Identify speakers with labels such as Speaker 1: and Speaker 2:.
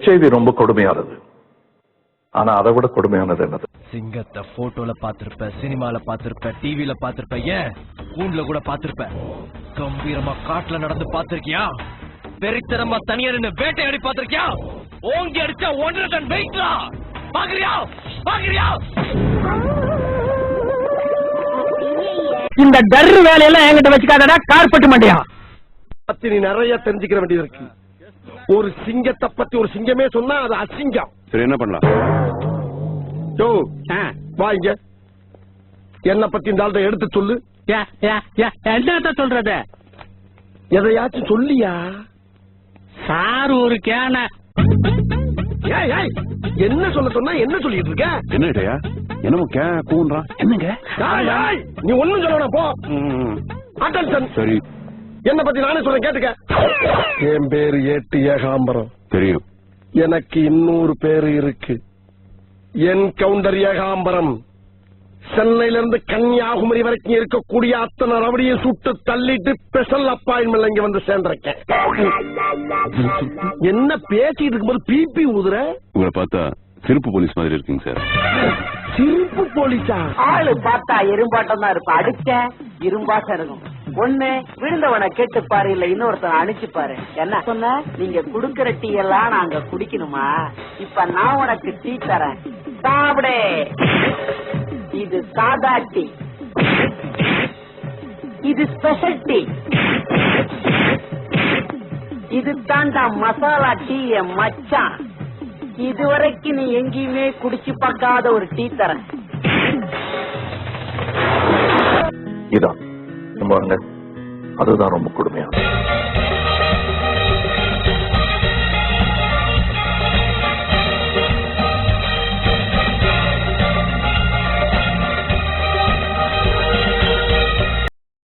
Speaker 1: HIV ரொம்ப கொடுமையானது. ஆனா அதை விட கொடுமையானது என்னது?
Speaker 2: சிங்கத்தை போட்டோல பாத்திருப்ப, சினிமால பாத்திருப்ப, டிவில பாத்திருப்ப, ஏன் கூண்டுல கூட பாத்திருப்ப. கம்பீரமா காட்டுல நடந்து பாத்திருக்கியா? வெறித்தனமா தனியா நின்னு வேட்டையாடி பாத்திருக்கியா? ஓங்கி அடிச்சா 1.5 டன் வெயிட்லா பாக்குறியா? பாக்குறியா?
Speaker 3: இந்த டர்ரு வேலையெல்லாம் என்கிட்ட வச்சுக்காதடா, கார்பெட் மண்டையா.
Speaker 4: பத்தி நீ நிறைய தெரிஞ்சுக்கிற வேண்டியது இருக்கு. ஒரு சிங்கத்தை பத்தி ஒரு சிங்கமே சொன்னா அது அசிங்கம்.
Speaker 5: சரி, என்ன பண்ணலாம்?
Speaker 4: வாங்க, என்ன பத்தி இந்த ஆள்கிட்ட எடுத்து சொல்லு.
Speaker 3: என்னத்த சொல்றது?
Speaker 4: எதையாச்சும் சொல்லியா?
Speaker 3: சார் ஒரு கேன.
Speaker 4: என்ன சொல்ல சொன்னா என்ன சொல்லிட்டு இருக்க?
Speaker 5: என்ன இடையா? என்னமோ கூன்றான். என்னங்க
Speaker 4: நீ ஒண்ணும் சொல்லணும் போ. அட்டென்ஷன்.
Speaker 5: சரி,
Speaker 4: என்ன பத்தி நானே சொல்றேன் கேட்டுக்க. என் பேரு ஏட்டு ஏகாம்பரம்.
Speaker 5: தெரியும்.
Speaker 4: எனக்கு இன்னொரு பேரு இருக்கு, என் கவுண்டர் ஏகாம்பரம். சென்னையில இருந்து கன்னியாகுமரி வரைக்கும் இருக்கக்கூடிய அத்தனை ரவடியை சுட்டு தள்ளிட்டு ஸ்பெஷல் அப்பாயின்மெண்ட் இங்க வந்து சேர்ந்திருக்கேன். என்ன பேசிட்டு இருக்கும்போது பிபி ஊதுற?
Speaker 5: உங்களை பார்த்தா சிறப்பு போலீஸ் மாதிரி இருக்குங்க சார்.
Speaker 4: சிறப்பு போலீஸா?
Speaker 6: ஆளு பார்த்தா எறும்பாட்டம் தான் இருப்பா, அடிச்ச இரும்பாட்டம் இருக்கும். ஒண்ணு விழுந்தவனை கேட்டு பாரு, இல்ல இன்னொருத்தனை அனுப்பிச்சு பாரு. என்ன சொன்ன? நீங்க குடுக்கற டீ எல்லாம் நாங்க குடிக்கணுமா? இப்ப நான் உனக்கு டீ தரேன், சாப்பிடு. இது சாதா டீ, இது ஸ்பெஷல் டீ, இது தாண்டா மசாலா டீ மச்சான். இதுவரைக்கும் நீ எங்கேயுமே குடிச்சு பார்க்காத ஒரு டீ தரேன்.
Speaker 1: இதான் பாருங்க, அதுதான் ரொம்ப கொடுமையானது.